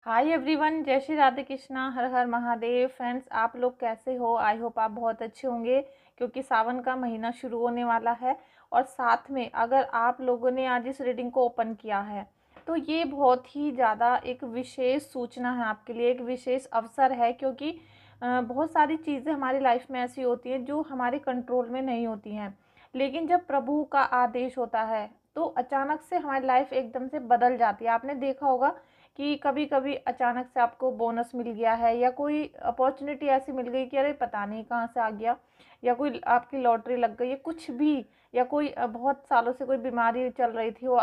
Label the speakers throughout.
Speaker 1: Hi everyone, जय श्री राधे कृष्णा, हर हर Mahadev. Friends, आप लोग कैसे हो? आई होप आप बहुत अच्छे होंगे क्योंकि सावन का महीना शुरू होने वाला है। और साथ में अगर आप लोगों ने आज इस रीडिंग को ओपन किया है तो ये बहुत ही ज़्यादा एक विशेष सूचना है आपके लिए, एक विशेष अवसर है क्योंकि बहुत सारी चीज़ें हमारी लाइफ में ऐसी होती हैं जो हमारे कंट्रोल में नहीं होती हैं। लेकिन जब प्रभु का आदेश होता है तो अचानक से हमारी लाइफ एकदम से बदल जाती है। आपने देखा होगा कि कभी कभी अचानक से आपको बोनस मिल गया है या कोई अपॉर्चुनिटी ऐसी मिल गई कि अरे पता नहीं कहाँ से आ गया, या कोई आपकी लॉटरी लग गई है कुछ भी, या कोई बहुत सालों से कोई बीमारी चल रही थी वो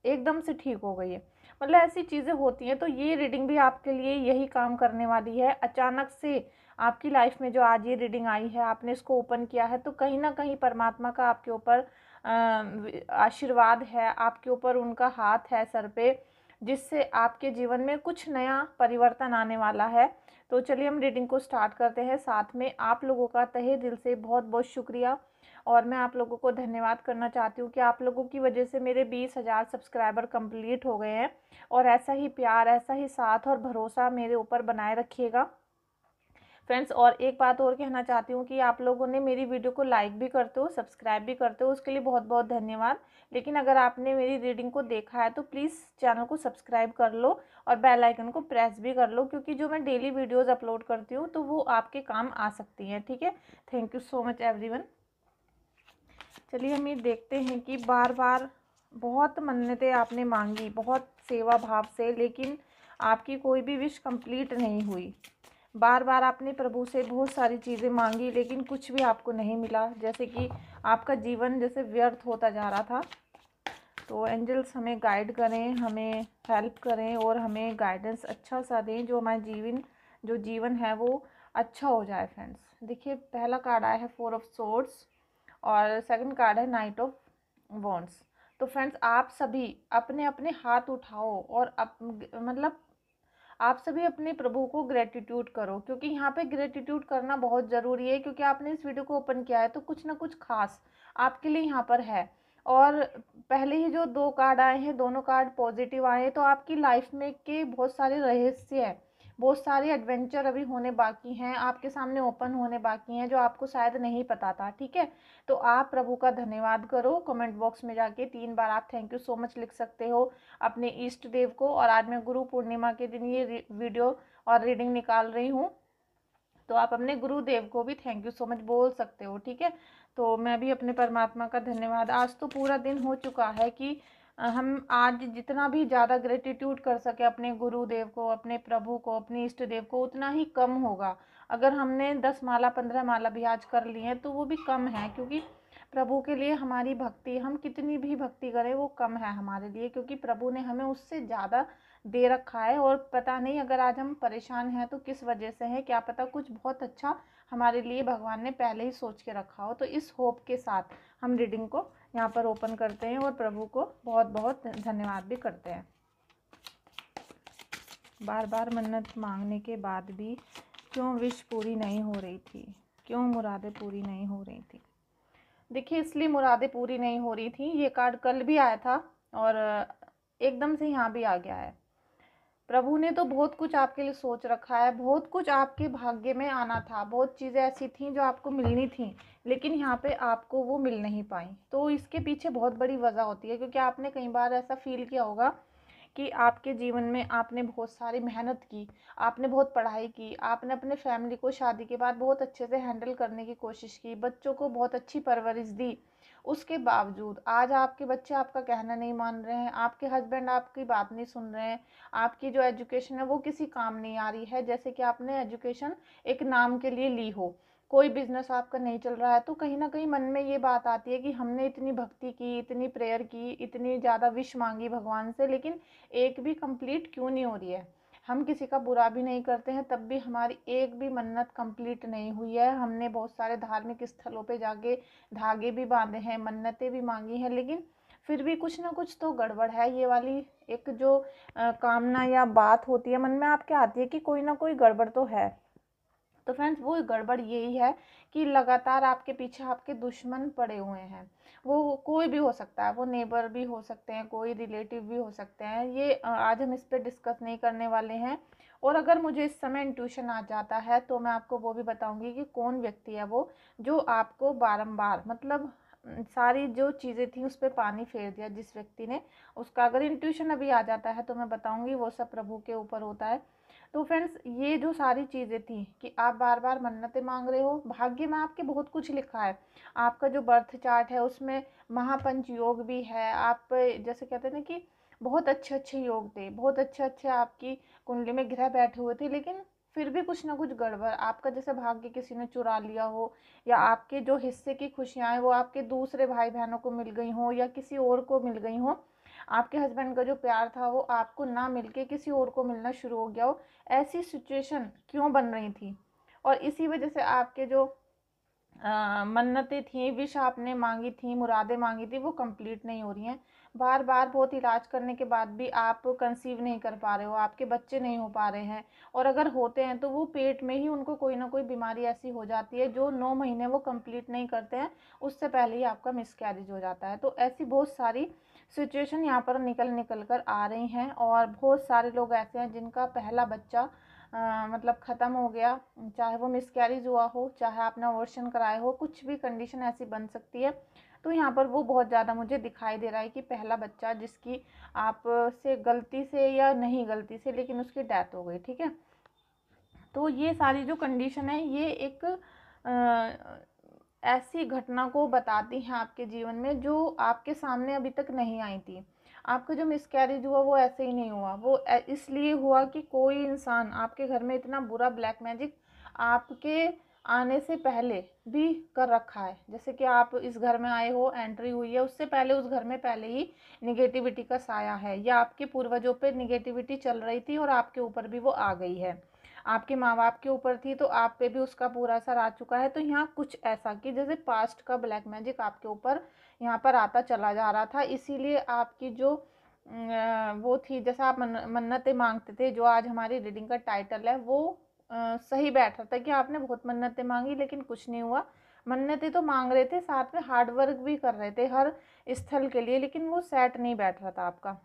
Speaker 1: एकदम से ठीक हो गई है। मतलब ऐसी चीज़ें होती हैं। तो ये रीडिंग भी आपके लिए यही काम करने वाली है। अचानक से आपकी लाइफ में जो आज ये रीडिंग आई है, आपने इसको ओपन किया है तो कहीं ना कहीं परमात्मा का आपके ऊपर आशीर्वाद है, आपके ऊपर उनका हाथ है सर पे, जिससे आपके जीवन में कुछ नया परिवर्तन आने वाला है। तो चलिए हम रीडिंग को स्टार्ट करते हैं। साथ में आप लोगों का तहे दिल से बहुत बहुत शुक्रिया, और मैं आप लोगों को धन्यवाद करना चाहती हूँ कि आप लोगों की वजह से मेरे 20,000 सब्सक्राइबर कंप्लीट हो गए हैं। और ऐसा ही प्यार, ऐसा ही साथ और भरोसा मेरे ऊपर बनाए रखिएगा फ्रेंड्स। और एक बात और कहना चाहती हूँ कि आप लोगों ने मेरी वीडियो को लाइक भी करते हो, सब्सक्राइब भी करते हो, उसके लिए बहुत बहुत धन्यवाद। लेकिन अगर आपने मेरी रीडिंग को देखा है तो प्लीज़ चैनल को सब्सक्राइब कर लो और बेल आइकन को प्रेस भी कर लो, क्योंकि जो मैं डेली वीडियोज़ अपलोड करती हूँ तो वो आपके काम आ सकती हैं। ठीक है, thank you so much everyone. चलिए हम ये देखते हैं कि बार बार बहुत मन्नतें आपने मांगी, बहुत सेवा भाव से, लेकिन आपकी कोई भी विश कंप्लीट नहीं हुई। बार बार आपने प्रभु से बहुत सारी चीज़ें मांगी लेकिन कुछ भी आपको नहीं मिला, जैसे कि आपका जीवन जैसे व्यर्थ होता जा रहा था। तो एंजल्स हमें गाइड करें, हमें हेल्प करें और हमें गाइडेंस अच्छा सा दें, जो हमारा जो जीवन है वो अच्छा हो जाए। फ्रेंड्स देखिए, पहला कार्ड आया है 4 ऑफ सोर्ड्स और सेकंड कार्ड है नाइट ऑफ वॉन्ड्स। तो फ्रेंड्स, आप सभी अपने अपने हाथ उठाओ और मतलब आप सभी अपने प्रभु को ग्रेटिट्यूड करो, क्योंकि यहाँ पे ग्रेटिट्यूड करना बहुत ज़रूरी है। क्योंकि आपने इस वीडियो को ओपन किया है तो कुछ ना कुछ खास आपके लिए यहाँ पर है। और पहले ही जो 2 कार्ड आए हैं, दोनों कार्ड पॉजिटिव आए हैं। तो आपकी लाइफ में के बहुत सारे रहस्य है, बहुत सारे एडवेंचर अभी होने बाकी हैं, आपके सामने ओपन होने बाकी हैं, जो आपको शायद नहीं पता था। ठीक है, तो आप प्रभु का धन्यवाद करो। कमेंट बॉक्स में जाके 3 बार आप थैंक यू सो मच लिख सकते हो अपने इष्ट देव को। और आज मैं गुरु पूर्णिमा के दिन ये वीडियो और रीडिंग निकाल रही हूँ, तो आप अपने गुरुदेव को भी थैंक यू सो मच बोल सकते हो। ठीक है, तो मैं भी अपने परमात्मा का धन्यवाद। आज तो पूरा दिन हो चुका है कि हम आज जितना भी ज़्यादा ग्रेटिट्यूड कर सके अपने गुरुदेव को, अपने प्रभु को, अपने इष्ट देव को, उतना ही कम होगा। अगर हमने 10 माला 15 माला भी आज कर ली है तो वो भी कम है, क्योंकि प्रभु के लिए हमारी भक्ति, हम कितनी भी भक्ति करें वो कम है हमारे लिए, क्योंकि प्रभु ने हमें उससे ज़्यादा दे रखा है। और पता नहीं अगर आज हम परेशान हैं तो किस वजह से है, क्या पता कुछ बहुत अच्छा हमारे लिए भगवान ने पहले ही सोच के रखा हो। तो इस होप के साथ हम रीडिंग को यहाँ पर ओपन करते हैं और प्रभु को बहुत बहुत धन्यवाद भी करते हैं। बार बार मन्नत मांगने के बाद भी क्यों विश पूरी नहीं हो रही थी, क्यों मुरादें पूरी नहीं हो रही थी? देखिए, इसलिए मुरादें पूरी नहीं हो रही थी। ये कार्ड कल भी आया था और एकदम से यहाँ भी आ गया है। प्रभु ने तो बहुत कुछ आपके लिए सोच रखा है, बहुत कुछ आपके भाग्य में आना था, बहुत चीज़ें ऐसी थी जो आपको मिलनी थी, लेकिन यहाँ पे आपको वो मिल नहीं पाई। तो इसके पीछे बहुत बड़ी वजह होती है, क्योंकि आपने कई बार ऐसा फील किया होगा कि आपके जीवन में आपने बहुत सारी मेहनत की, आपने बहुत पढ़ाई की, आपने अपने फैमिली को शादी के बाद बहुत अच्छे से हैंडल करने की कोशिश की, बच्चों को बहुत अच्छी परवरिश दी। उसके बावजूद आज आपके बच्चे आपका कहना नहीं मान रहे हैं, आपके हस्बैंड आपकी बात नहीं सुन रहे हैं, आपकी जो एजुकेशन है वो किसी काम नहीं आ रही है। जैसे कि आपने एजुकेशन एक नाम के लिए ली हो, कोई बिजनेस आपका नहीं चल रहा है, तो कहीं ना कहीं मन में ये बात आती है कि हमने इतनी भक्ति की, इतनी प्रेयर की, इतनी ज़्यादा विश मांगी भगवान से, लेकिन एक भी कंप्लीट क्यों नहीं हो रही है। हम किसी का बुरा भी नहीं करते हैं, तब भी हमारी एक भी मन्नत कंप्लीट नहीं हुई है। हमने बहुत सारे धार्मिक स्थलों पे जाके धागे भी बांधे हैं, मन्नतें भी मांगी हैं, लेकिन फिर भी कुछ ना कुछ तो गड़बड़ है। ये वाली एक जो कामना या बात होती है मन में आपके आती है कि कोई ना कोई गड़बड़ तो है। तो फ्रेंड्स वो गड़बड़ यही है कि लगातार आपके पीछे आपके दुश्मन पड़े हुए हैं। वो कोई भी हो सकता है, वो नेबर भी हो सकते हैं, कोई रिलेटिव भी हो सकते हैं। ये आज हम इस पर डिस्कस नहीं करने वाले हैं। और अगर मुझे इस समय इंट्यूशन आ जाता है तो मैं आपको वो भी बताऊंगी कि कौन व्यक्ति है वो जो आपको बारंबार मतलब सारी जो चीज़ें थी उस पर पानी फेर दिया जिस व्यक्ति ने, उसका अगर इंट्यूशन अभी आ जाता है तो मैं बताऊंगी। वो सब प्रभु के ऊपर होता है। तो फ्रेंड्स ये जो सारी चीज़ें थी कि आप बार बार मन्नतें मांग रहे हो, भाग्य में आपके बहुत कुछ लिखा है। आपका जो बर्थ चार्ट है उसमें महापंच योग भी है। आप जैसे कहते हैं ना कि बहुत अच्छे अच्छे योग थे, बहुत अच्छे अच्छे आपकी कुंडली में ग्रह बैठे हुए थे, लेकिन फिर भी कुछ ना कुछ गड़बड़, आपका जैसे भाग्य किसी ने चुरा लिया हो, या आपके जो हिस्से की खुशियाँ हैं वो आपके दूसरे भाई बहनों को मिल गई हो या किसी और को मिल गई हो। आपके हस्बैंड का जो प्यार था वो आपको ना मिलके किसी और को मिलना शुरू हो गया हो। ऐसी सिचुएशन क्यों बन रही थी? और इसी वजह से आपके जो मन्नतें थी, विश आपने मांगी थी, मुरादें मांगी थी, वो कंप्लीट नहीं हो रही हैं। बार बार बहुत इलाज करने के बाद भी आप कंसीव नहीं कर पा रहे हो, आपके बच्चे नहीं हो पा रहे हैं। और अगर होते हैं तो वो पेट में ही उनको कोई ना कोई बीमारी ऐसी हो जाती है जो 9 महीने वो कंप्लीट नहीं करते हैं, उससे पहले ही आपका मिसकैरेज हो जाता है। तो ऐसी बहुत सारी सिचुएशन यहाँ पर निकल कर आ रही हैं। और बहुत सारे लोग ऐसे हैं जिनका पहला बच्चा मतलब ख़त्म हो गया, चाहे वो मिसकैरेज हुआ हो, चाहे आपने अबॉर्शन कराया हो, कुछ भी कंडीशन ऐसी बन सकती है। तो यहाँ पर वो बहुत ज़्यादा मुझे दिखाई दे रहा है कि पहला बच्चा जिसकी आप से गलती से या नहीं गलती से लेकिन उसकी डेथ हो गई। ठीक है, तो ये सारी जो कंडीशन है ये एक ऐसी घटना को बताती हैं आपके जीवन में जो आपके सामने अभी तक नहीं आई थी। आपका जो मिसकैरेज हुआ वो ऐसे ही नहीं हुआ, वो इसलिए हुआ कि कोई इंसान आपके घर में इतना बुरा ब्लैक मैजिक आपके आने से पहले भी कर रखा है। जैसे कि आप इस घर में आए हो, एंट्री हुई है, उससे पहले उस घर में पहले ही निगेटिविटी का साया है, या आपके पूर्वजों पे निगेटिविटी चल रही थी और आपके ऊपर भी वो आ गई है। आपके माँ बाप के ऊपर थी तो आप पे भी उसका पूरा असर आ चुका है। तो यहाँ कुछ ऐसा कि जैसे पास्ट का ब्लैक मैजिक आपके ऊपर यहाँ पर आता चला जा रहा था, इसीलिए आपकी जो वो थी, जैसा आप मन्नतें मांगते थे, जो आज हमारी रीडिंग का टाइटल है, वो सही बैठ रहा था कि आपने बहुत मन्नतें मांगी लेकिन कुछ नहीं हुआ। मन्नतें तो मांग रहे थे, साथ में हार्ड वर्क भी कर रहे थे हर स्थल के लिए, लेकिन वो सेट नहीं बैठ रहा था आपका।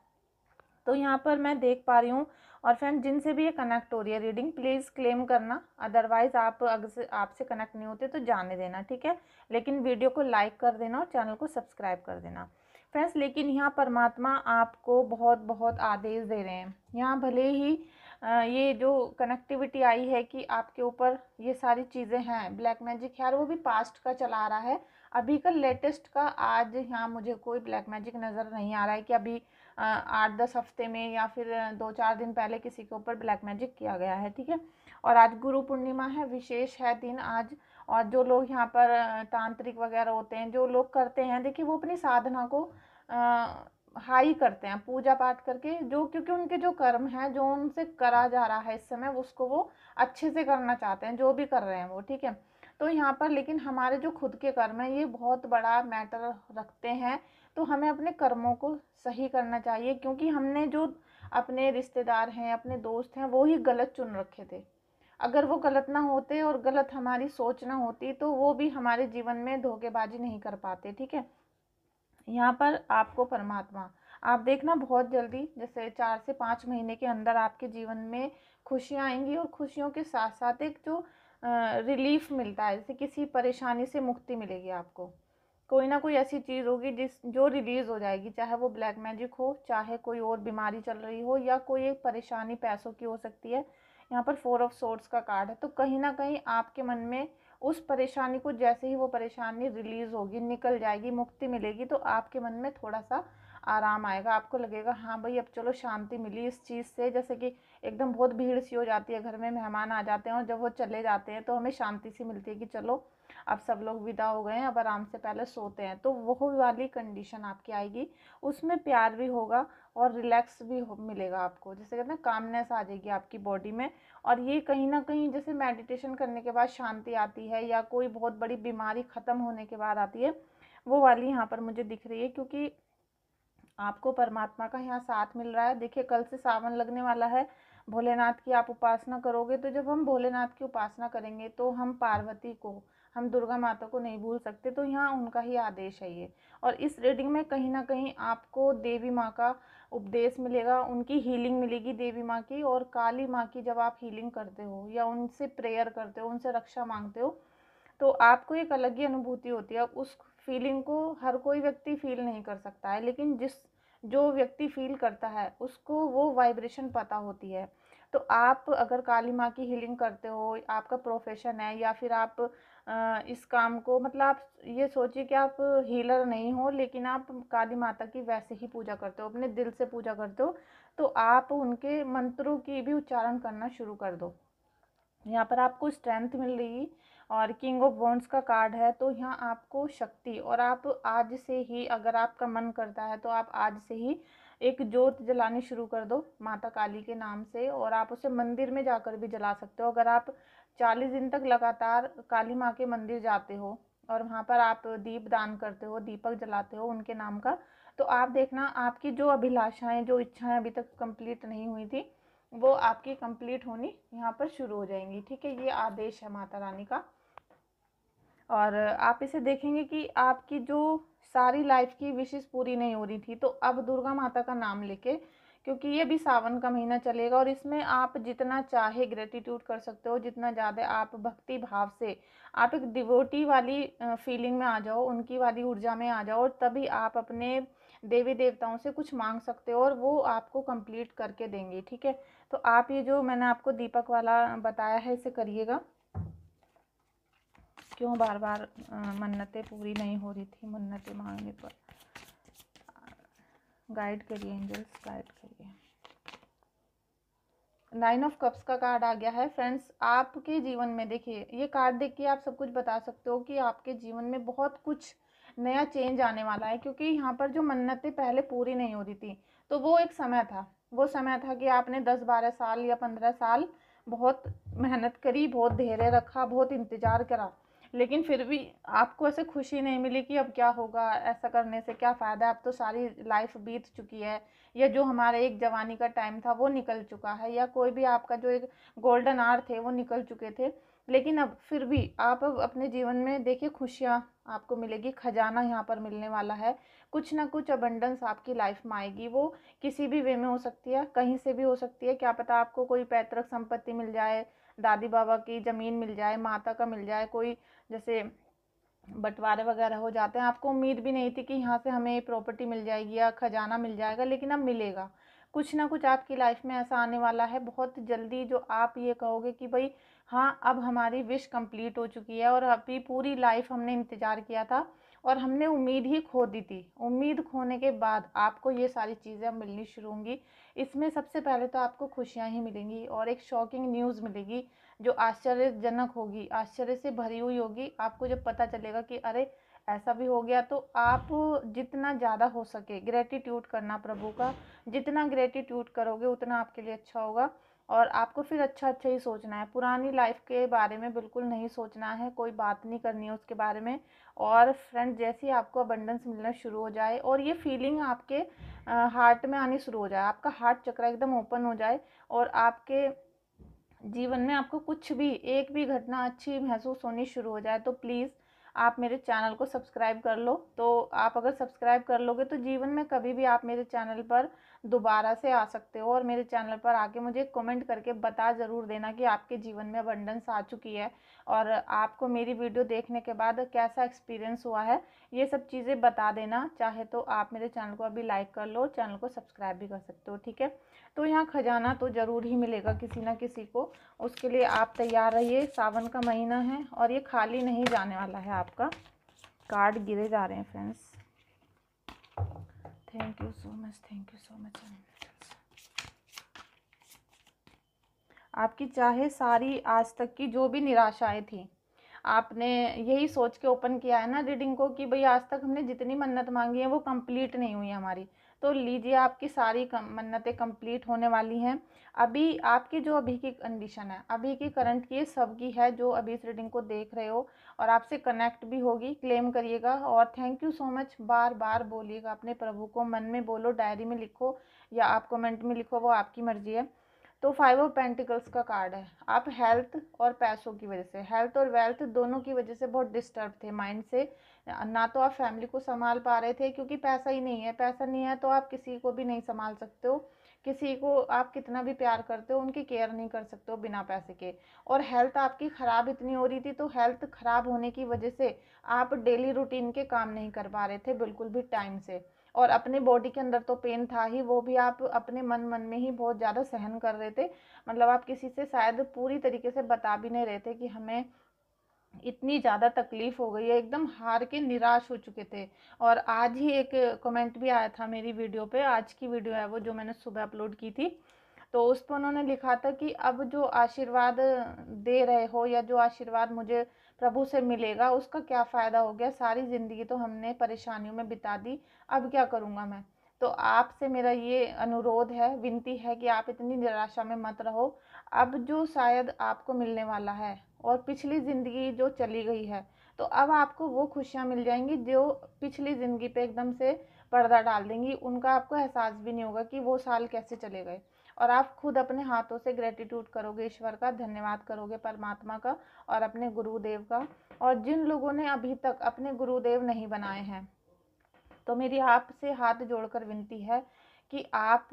Speaker 1: तो यहाँ पर मैं देख पा रही हूँ। और फ्रेंड जिनसे भी ये कनेक्ट हो रही है रीडिंग, प्लीज़ क्लेम करना, अदरवाइज़ आप अगर आपसे कनेक्ट नहीं होते तो जाने देना, ठीक है। लेकिन वीडियो को लाइक कर देना और चैनल को सब्सक्राइब कर देना फ्रेंड्स। लेकिन यहाँ परमात्मा आपको बहुत बहुत आदेश दे रहे हैं। यहाँ भले ही ये जो कनेक्टिविटी आई है कि आपके ऊपर ये सारी चीज़ें हैं, ब्लैक मैजिक है, और वो भी पास्ट का चला आ रहा है। अभी का लेटेस्ट का आज यहाँ मुझे कोई ब्लैक मैजिक नज़र नहीं आ रहा है कि अभी 8-10 हफ्ते में या फिर 2-4 दिन पहले किसी के ऊपर ब्लैक मैजिक किया गया है, ठीक है। और आज गुरु पूर्णिमा है, विशेष है दिन आज। और जो लोग यहाँ पर तांत्रिक वगैरह होते हैं, जो लोग करते हैं, देखिए वो अपनी साधना को हाई करते हैं पूजा पाठ करके, जो क्योंकि उनके जो कर्म है, जो उनसे करा जा रहा है इस समय, उसको वो अच्छे से करना चाहते हैं, जो भी कर रहे हैं वो, ठीक है। तो यहाँ पर लेकिन हमारे जो खुद के कर्म हैं ये बहुत बड़ा मैटर रखते हैं। तो हमें अपने कर्मों को सही करना चाहिए, क्योंकि हमने जो अपने रिश्तेदार हैं, अपने दोस्त हैं, वो ही गलत चुन रखे थे। अगर वो गलत ना होते और गलत हमारी सोच ना होती तो वो भी हमारे जीवन में धोखेबाजी नहीं कर पाते, ठीक है। यहाँ पर आपको परमात्मा, आप देखना बहुत जल्दी, जैसे 4 से 5 महीने के अंदर आपके जीवन में खुशियाँ आएंगी। और खुशियों के साथ साथ एक जो रिलीफ मिलता है, जैसे किसी परेशानी से मुक्ति मिलेगी आपको। कोई ना कोई ऐसी चीज़ होगी जो रिलीज़ हो जाएगी, चाहे वो ब्लैक मैजिक हो, चाहे कोई और बीमारी चल रही हो, या कोई एक परेशानी पैसों की हो सकती है। यहाँ पर 4 ऑफ सोर्ड्स का कार्ड है, तो कहीं ना कहीं आपके मन में उस परेशानी को, जैसे ही वो परेशानी रिलीज़ होगी, निकल जाएगी, मुक्ति मिलेगी, तो आपके मन में थोड़ा सा आराम आएगा। आपको लगेगा हाँ भाई अब चलो शांति मिली इस चीज़ से। जैसे कि एकदम बहुत भीड़ सी हो जाती है, घर में मेहमान आ जाते हैं और जब वो चले जाते हैं तो हमें शांति सी मिलती है कि चलो अब सब लोग विदा हो गए हैं, अब आराम से पहले सोते हैं। तो वो वाली कंडीशन आपकी आएगी, उसमें प्यार भी होगा और रिलैक्स भी मिलेगा आपको, जैसे कहते हैं कामनेस आ जाएगी आपकी बॉडी में। और ये कहीं ना कहीं जैसे मेडिटेशन करने के बाद शांति आती है, या कोई बहुत बड़ी बीमारी ख़त्म होने के बाद आती है, वो वाली यहाँ पर मुझे दिख रही है। क्योंकि आपको परमात्मा का यहाँ साथ मिल रहा है। देखिए कल से सावन लगने वाला है, भोलेनाथ की आप उपासना करोगे, तो जब हम भोलेनाथ की उपासना करेंगे तो हम पार्वती को, हम दुर्गा माता को नहीं भूल सकते। तो यहाँ उनका ही आदेश है ये। और इस रीडिंग में कहीं ना कहीं आपको देवी माँ का उपदेश मिलेगा, उनकी हीलिंग मिलेगी देवी माँ की। और काली माँ की जब आप हीलिंग करते हो या उनसे प्रेयर करते हो, उनसे रक्षा मांगते हो, तो आपको एक अलग ही अनुभूति होती है। उस फीलिंग को हर कोई व्यक्ति फील नहीं कर सकता है, लेकिन जो व्यक्ति फील करता है उसको वो वाइब्रेशन पता होती है। तो आप अगर काली माँ की हीलिंग करते हो, आपका प्रोफेशन है, या फिर आप इस काम को, मतलब आप ये सोचिए कि आप हीलर नहीं हो लेकिन आप काली माता की वैसे ही पूजा करते हो, अपने दिल से पूजा करते हो, तो आप उनके मंत्रों की भी उच्चारण करना शुरू कर दो। यहाँ पर आपको स्ट्रेंथ मिल रही। और किंग ऑफ वॉन्ड्स का कार्ड है, तो यहाँ आपको शक्ति, और आप आज से ही, अगर आपका मन करता है तो आप आज से ही एक जोत जलानी शुरू कर दो माता काली के नाम से। और आप उसे मंदिर में जाकर भी जला सकते हो। अगर आप 40 दिन तक लगातार काली माँ के मंदिर जाते हो और वहाँ पर आप दीप दान करते हो, दीपक जलाते हो उनके नाम का, तो आप देखना आपकी जो अभिलाषाएं, जो इच्छाएं अभी तक कंप्लीट नहीं हुई थी, वो आपकी कंप्लीट होनी यहाँ पर शुरू हो जाएंगी। ठीक है, ये आदेश है माता रानी का। और आप इसे देखेंगे कि आपकी जो सारी लाइफ की विशेष पूरी नहीं हो रही थी, तो अब दुर्गा माता का नाम लेके, क्योंकि ये भी सावन का महीना चलेगा और इसमें आप जितना चाहे ग्रेटिट्यूड कर सकते हो, जितना ज़्यादा आप भक्ति भाव से, आप एक डिवोटी वाली फीलिंग में आ जाओ, उनकी वाली ऊर्जा में आ जाओ, तभी आप अपने देवी देवताओं से कुछ मांग सकते हो और वो आपको कंप्लीट करके देंगे। ठीक है, तो आप ये जो मैंने आपको दीपक वाला बताया है, इसे करिएगा। क्यों बार बार मन्नतें पूरी नहीं हो रही थी, मन्नतें मांगने पर। गाइड करिए एंजल्स, गाइड करिए। 9 ऑफ कप्स का कार्ड आ गया है फ्रेंड्स। आपके जीवन में देखिए, ये कार्ड देख के आप सब कुछ बता सकते हो कि आपके जीवन में बहुत कुछ नया चेंज आने वाला है। क्योंकि यहाँ पर जो मन्नतें पहले पूरी नहीं हो रही थी, तो वो एक समय था, वो समय था कि आपने 10-12 साल या 15 साल बहुत मेहनत करी, बहुत धैर्य रखा, बहुत इंतज़ार करा, लेकिन फिर भी आपको ऐसे खुशी नहीं मिली कि अब क्या होगा, ऐसा करने से क्या फ़ायदा, अब तो सारी लाइफ बीत चुकी है, या जो हमारे एक जवानी का टाइम था वो निकल चुका है, या कोई भी आपका जो एक गोल्डन आवर थे वो निकल चुके थे। लेकिन अब फिर भी आप अब अपने जीवन में देखिए खुशियाँ आपको मिलेगी, खजाना यहाँ पर मिलने वाला है, कुछ ना कुछ अबंडेंस आपकी लाइफ में आएगी। वो किसी भी वे में हो सकती है, कहीं से भी हो सकती है। क्या पता आपको कोई पैतृक संपत्ति मिल जाए, दादी बाबा की ज़मीन मिल जाए, माता का मिल जाए, कोई जैसे बंटवारे वगैरह हो जाते हैं, आपको उम्मीद भी नहीं थी कि यहाँ से हमें प्रॉपर्टी मिल जाएगी या खजाना मिल जाएगा, लेकिन अब मिलेगा। कुछ ना कुछ आपकी लाइफ में ऐसा आने वाला है बहुत जल्दी, जो आप ये कहोगे कि भाई हाँ, अब हमारी विश कंप्लीट हो चुकी है, और अभी पूरी लाइफ हमने इंतज़ार किया था और हमने उम्मीद ही खो दी थी। उम्मीद खोने के बाद आपको ये सारी चीज़ें अब मिलनी शुरू होंगी। इसमें सबसे पहले तो आपको खुशियाँ ही मिलेंगी और एक शॉकिंग न्यूज़ मिलेगी जो आश्चर्यजनक होगी, आश्चर्य से भरी हुई होगी। आपको जब पता चलेगा कि अरे ऐसा भी हो गया, तो आप जितना ज़्यादा हो सके ग्रेटिट्यूड करना प्रभु का। जितना ग्रेटिट्यूड करोगे उतना आपके लिए अच्छा होगा। और आपको फिर अच्छा अच्छा ही सोचना है, पुरानी लाइफ के बारे में बिल्कुल नहीं सोचना है, कोई बात नहीं करनी है उसके बारे में। और फ्रेंड, जैसे ही आपको अबंडेंस मिलना शुरू हो जाए और ये फीलिंग आपके हार्ट में आनी शुरू हो जाए, आपका हार्ट चक्र एकदम ओपन हो जाए, और आपके जीवन में आपको कुछ भी, एक भी घटना अच्छी महसूस होनी शुरू हो जाए, तो प्लीज़ आप मेरे चैनल को सब्सक्राइब कर लो। तो आप अगर सब्सक्राइब कर लोगे तो जीवन में कभी भी आप मेरे चैनल पर दोबारा से आ सकते हो, और मेरे चैनल पर आके मुझे कमेंट करके बता ज़रूर देना कि आपके जीवन में अबंडेंस आ चुकी है, और आपको मेरी वीडियो देखने के बाद कैसा एक्सपीरियंस हुआ है, ये सब चीज़ें बता देना। चाहे तो आप मेरे चैनल को अभी लाइक कर लो, चैनल को सब्सक्राइब भी कर सकते हो। ठीक है, तो यहाँ खजाना तो ज़रूर ही मिलेगा किसी ना किसी को, उसके लिए आप तैयार रहिए। सावन का महीना है और ये खाली नहीं जाने वाला है आपका। कार्ड गिरे जा रहे हैं friends. Thank you so much, thank you so much. आपकी चाहे सारी आज तक की जो भी निराशाएं थी, आपने यही सोच के ओपन किया है ना रीडिंग को कि भाई आज तक हमने जितनी मन्नत मांगी है वो कंप्लीट नहीं हुई हमारी, तो लीजिए आपकी सारी मन्नतें कंप्लीट होने वाली हैं। अभी आपकी जो अभी की कंडीशन है, अभी की करंट की सबकी है जो अभी इस रीडिंग को देख रहे हो, और आपसे कनेक्ट भी होगी। क्लेम करिएगा और थैंक यू सो मच बार बार बोलिएगा अपने प्रभु को, मन में बोलो, डायरी में लिखो या आप कमेंट में लिखो, वो आपकी मर्जी है। तो 5 ऑफ पेंटिकल्स का कार्ड है। आप हेल्थ और पैसों की वजह से, हेल्थ और वेल्थ दोनों की वजह से बहुत डिस्टर्ब थे माइंड से। ना तो आप फैमिली को संभाल पा रहे थे क्योंकि पैसा ही नहीं है, पैसा नहीं है तो आप किसी को भी नहीं संभाल सकते हो, किसी को आप कितना भी प्यार करते हो उनकी केयर नहीं कर सकते हो बिना पैसे के। और हेल्थ आपकी ख़राब इतनी हो रही थी, तो हेल्थ ख़राब होने की वजह से आप डेली रूटीन के काम नहीं कर पा रहे थे बिल्कुल भी टाइम से। और अपने बॉडी के अंदर तो पेन था ही, वो भी आप अपने मन मन में ही बहुत ज़्यादा सहन कर रहे थे। मतलब आप किसी से शायद पूरी तरीके से बता भी नहीं रहे थे कि हमें इतनी ज़्यादा तकलीफ़ हो गई है, एकदम हार के निराश हो चुके थे। और आज ही एक कमेंट भी आया था मेरी वीडियो पे, आज की वीडियो है वो जो मैंने सुबह अपलोड की थी, तो उस पर उन्होंने लिखा था कि अब जो आशीर्वाद दे रहे हो या जो आशीर्वाद मुझे प्रभु से मिलेगा उसका क्या फ़ायदा हो गया, सारी ज़िंदगी तो हमने परेशानियों में बिता दी, अब क्या करूँगा मैं। तो आपसे मेरा ये अनुरोध है, विनती है कि आप इतनी निराशा में मत रहो। अब जो शायद आपको मिलने वाला है और पिछली ज़िंदगी जो चली गई है, तो अब आपको वो खुशियाँ मिल जाएंगी जो पिछली ज़िंदगी पे एकदम से पर्दा डाल देंगी, उनका आपको एहसास भी नहीं होगा कि वो साल कैसे चले गए। और आप खुद अपने हाथों से ग्रेटिट्यूड करोगे, ईश्वर का धन्यवाद करोगे, परमात्मा का और अपने गुरुदेव का। और जिन लोगों ने अभी तक अपने गुरुदेव नहीं बनाए हैं, तो मेरी आपसे हाथ जोड़कर विनती है कि आप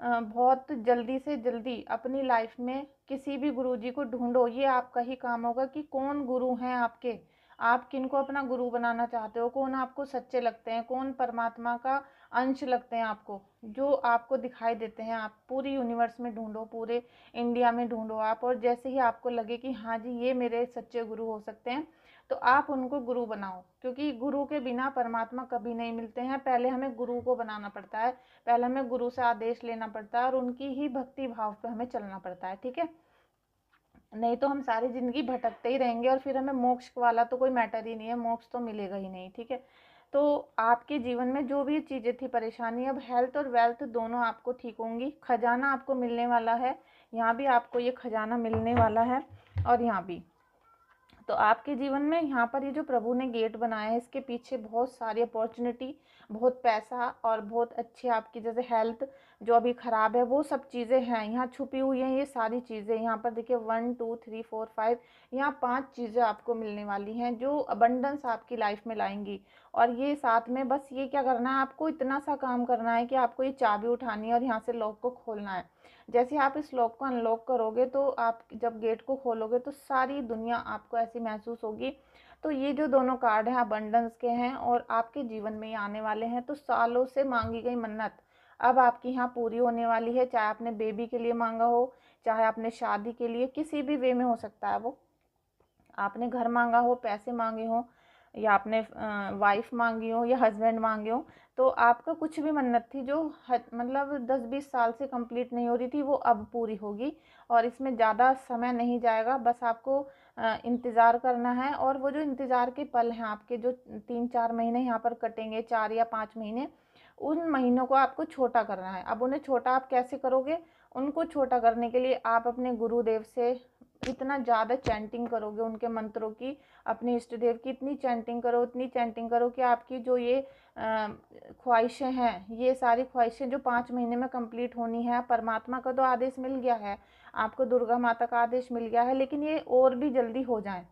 Speaker 1: बहुत जल्दी से जल्दी अपनी लाइफ में किसी भी गुरुजी को ढूंढो। ये आपका ही काम होगा कि कौन गुरु हैं आपके, आप किनको अपना गुरु बनाना चाहते हो, कौन आपको सच्चे लगते हैं, कौन परमात्मा का अंश लगते हैं आपको, जो आपको दिखाई देते हैं। आप पूरी यूनिवर्स में ढूंढो, पूरे इंडिया में ढूंढो आप, और जैसे ही आपको लगे कि हाँ जी ये मेरे सच्चे गुरु हो सकते हैं, तो आप उनको गुरु बनाओ। क्योंकि गुरु के बिना परमात्मा कभी नहीं मिलते हैं, पहले हमें गुरु को बनाना पड़ता है, पहले हमें गुरु से आदेश लेना पड़ता है और उनकी ही भक्ति भाव पे हमें चलना पड़ता है, ठीक है। नहीं तो हम सारी ज़िंदगी भटकते ही रहेंगे और फिर हमें मोक्ष वाला तो कोई मैटर ही नहीं है, मोक्ष तो मिलेगा ही नहीं, ठीक है। तो आपके जीवन में जो भी चीज़ें थी परेशानी, अब हेल्थ और वेल्थ दोनों आपको ठीक होंगी, खजाना आपको मिलने वाला है, यहाँ भी आपको ये खजाना मिलने वाला है और यहाँ भी। तो आपके जीवन में यहाँ पर ये जो प्रभु ने गेट बनाया है, इसके पीछे बहुत सारी अपॉर्चुनिटी, बहुत पैसा और बहुत अच्छी आपकी जैसे हेल्थ जो अभी ख़राब है वो सब चीज़ें हैं यहाँ छुपी हुई हैं। ये सारी चीज़ें यहाँ पर देखिए 1 2 3 4 5, यहाँ 5 चीज़ें आपको मिलने वाली हैं जो अबंडेंस आपकी लाइफ में लाएंगी। और ये साथ में बस ये क्या करना है, आपको इतना सा काम करना है कि आपको ये चाबी उठानी है और यहाँ से लॉक को खोलना है। जैसे आप इस लॉक को अनलॉक करोगे तो आप जब गेट को खोलोगे तो सारी दुनिया आपको ऐसी महसूस होगी। तो ये जो दोनों कार्ड हैं अबंडेंस के हैं और आपके जीवन में ये आने वाले हैं, तो सालों से मांगी गई मन्नत अब आपकी यहाँ पूरी होने वाली है। चाहे आपने बेबी के लिए मांगा हो, चाहे आपने शादी के लिए, किसी भी वे में हो सकता है वो, आपने घर मांगा हो, पैसे मांगे हो, या आपने वाइफ मांगी हो या हस्बैंड मांगे हो, तो आपका कुछ भी मन्नत थी जो मतलब 10-20 साल से कंप्लीट नहीं हो रही थी, वो अब पूरी होगी। और इसमें ज़्यादा समय नहीं जाएगा, बस आपको इंतज़ार करना है। और वो जो इंतज़ार के पल हैं आपके, जो 3-4 महीने यहाँ पर कटेंगे, 4 या 5 महीने, उन महीनों को आपको छोटा करना है। अब उन्हें छोटा आप कैसे करोगे, उनको छोटा करने के लिए आप अपने गुरुदेव से इतना ज़्यादा चैंटिंग करोगे उनके मंत्रों की, अपने इष्ट देव की इतनी चैंटिंग करो, इतनी चैंटिंग करो कि आपकी जो ये ख्वाहिशें हैं, ये सारी ख्वाहिशें जो 5 महीने में कंप्लीट होनी है, परमात्मा का तो आदेश मिल गया है, आपको दुर्गा माता का आदेश मिल गया है, लेकिन ये और भी जल्दी हो जाए।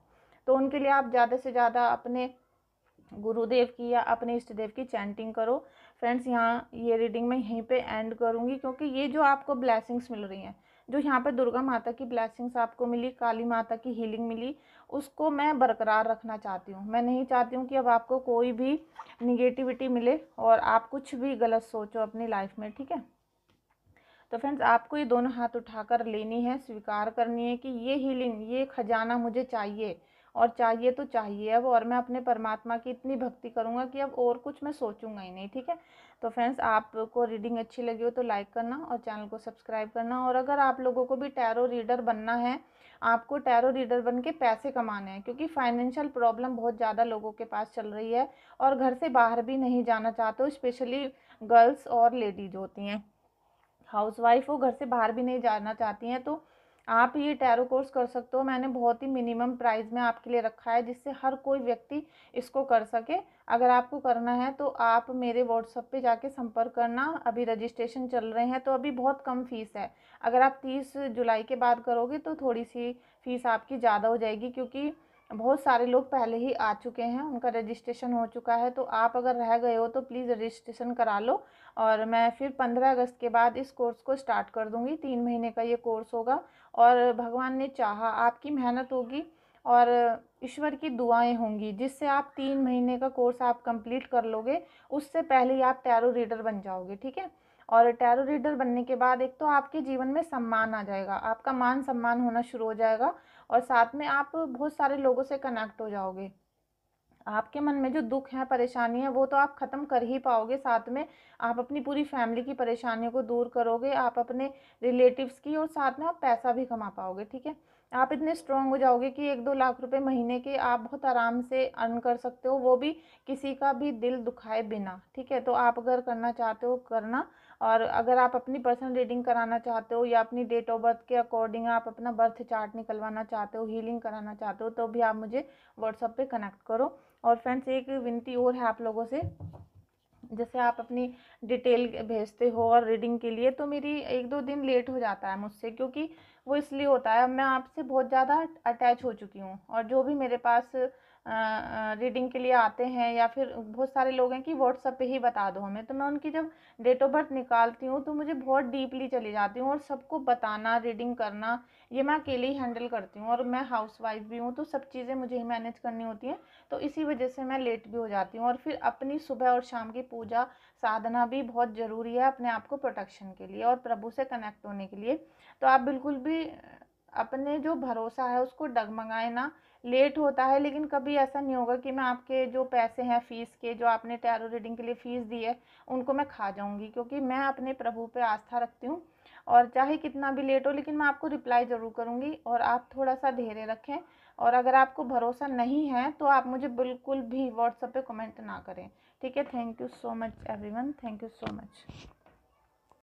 Speaker 1: तो उनके लिए आप ज़्यादा से ज़्यादा अपने गुरुदेव की या अपने इष्ट देव की चैंटिंग करो। फ्रेंड्स, यहाँ ये रीडिंग मैं यहीं पे एंड करूँगी, क्योंकि ये जो आपको ब्लेसिंग्स मिल रही हैं, जो यहाँ पे दुर्गा माता की ब्लेसिंग्स आपको मिली, काली माता की हीलिंग मिली, उसको मैं बरकरार रखना चाहती हूँ। मैं नहीं चाहती हूँ कि अब आपको कोई भी निगेटिविटी मिले और आप कुछ भी गलत सोचो अपनी लाइफ में, ठीक है। तो फ्रेंड्स, आपको ये दोनों हाथ उठाकर लेनी है, स्वीकार करनी है कि ये हीलिंग, ये खजाना मुझे चाहिए, और चाहिए तो चाहिए अब, और मैं अपने परमात्मा की इतनी भक्ति करूँगा कि अब और कुछ मैं सोचूंगा ही नहीं, ठीक है। तो फ्रेंड्स, आपको रीडिंग अच्छी लगी हो तो लाइक करना और चैनल को सब्सक्राइब करना। और अगर आप लोगों को भी टैरो रीडर बनना है, आपको टैरो रीडर बन के पैसे कमाने हैं, क्योंकि फाइनेंशियल प्रॉब्लम बहुत ज़्यादा लोगों के पास चल रही है और घर से बाहर भी नहीं जाना चाहते हो, स्पेशली गर्ल्स और लेडीज होती हैं, हाउसवाइफ हो, घर से बाहर भी नहीं जाना चाहती हैं, तो आप ये टैरो कोर्स कर सकते हो। मैंने बहुत ही मिनिमम प्राइस में आपके लिए रखा है, जिससे हर कोई व्यक्ति इसको कर सके। अगर आपको करना है तो आप मेरे व्हाट्सएप पे जाके संपर्क करना। अभी रजिस्ट्रेशन चल रहे हैं तो अभी बहुत कम फ़ीस है। अगर आप 30 जुलाई के बाद करोगे तो थोड़ी सी फ़ीस आपकी ज़्यादा हो जाएगी, क्योंकि बहुत सारे लोग पहले ही आ चुके हैं, उनका रजिस्ट्रेशन हो चुका है। तो आप अगर रह गए हो तो प्लीज़ रजिस्ट्रेशन करा लो, और मैं फिर 15 अगस्त के बाद इस कोर्स को स्टार्ट कर दूँगी। 3 महीने का ये कोर्स होगा, और भगवान ने चाहा, आपकी मेहनत होगी और ईश्वर की दुआएं होंगी, जिससे आप 3 महीने का कोर्स आप कंप्लीट कर लोगे। उससे पहले ही आप टैरो रीडर बन जाओगे, ठीक है। और टैरो रीडर बनने के बाद एक तो आपके जीवन में सम्मान आ जाएगा, आपका मान सम्मान होना शुरू हो जाएगा, और साथ में आप बहुत सारे लोगों से कनेक्ट हो जाओगे। आपके मन में जो दुख है, परेशानी है, वो तो आप ख़त्म कर ही पाओगे। साथ में आप अपनी पूरी फैमिली की परेशानियों को दूर करोगे, आप अपने रिलेटिव्स की, और साथ में आप पैसा भी कमा पाओगे, ठीक है। आप इतने स्ट्रांग हो जाओगे कि 1-2 लाख रुपए महीने के आप बहुत आराम से अर्न कर सकते हो, वो भी किसी का भी दिल दुखाए बिना, ठीक है। तो आप अगर करना चाहते हो करना। और अगर आप अपनी पर्सनल रीडिंग कराना चाहते हो, या अपनी डेट ऑफ बर्थ के अकॉर्डिंग आप अपना बर्थ चार्ट निकलवाना चाहते हो, हीलिंग कराना चाहते हो, तो भी आप मुझे व्हाट्सएप पे कनेक्ट करो। और फ्रेंड्स, एक विनती और है आप लोगों से, जैसे आप अपनी डिटेल भेजते हो और रीडिंग के लिए, तो मेरी 1-2 दिन लेट हो जाता है मुझसे, क्योंकि वो इसलिए होता है, मैं आपसे बहुत ज़्यादा अटैच हो चुकी हूँ। और जो भी मेरे पास रीडिंग के लिए आते हैं, या फिर बहुत सारे लोग हैं कि व्हाट्सएप पे ही बता दो हमें, तो मैं उनकी जब डेट ऑफ बर्थ निकालती हूँ तो मुझे बहुत डीपली चली जाती हूँ, और सबको बताना, रीडिंग करना, ये मैं अकेले ही हैंडल करती हूँ। और मैं हाउसवाइफ भी हूँ, तो सब चीज़ें मुझे ही मैनेज करनी होती हैं, तो इसी वजह से मैं लेट भी हो जाती हूँ। और फिर अपनी सुबह और शाम की पूजा साधना भी बहुत ज़रूरी है अपने आप को प्रोटेक्शन के लिए और प्रभु से कनेक्ट होने के लिए। तो आप बिल्कुल भी अपने जो भरोसा है उसको डगमगाए ना। लेट होता है, लेकिन कभी ऐसा नहीं होगा कि मैं आपके जो पैसे हैं फ़ीस के, जो आपने टैरो रीडिंग के लिए फ़ीस दी है, उनको मैं खा जाऊंगी, क्योंकि मैं अपने प्रभु पे आस्था रखती हूँ। और चाहे कितना भी लेट हो, लेकिन मैं आपको रिप्लाई ज़रूर करूँगी, और आप थोड़ा सा धैर्य रखें। और अगर आपको भरोसा नहीं है तो आप मुझे बिल्कुल भी व्हाट्सएप पे कमेंट ना करें, ठीक है। Thank you so much everyone, thank you so much.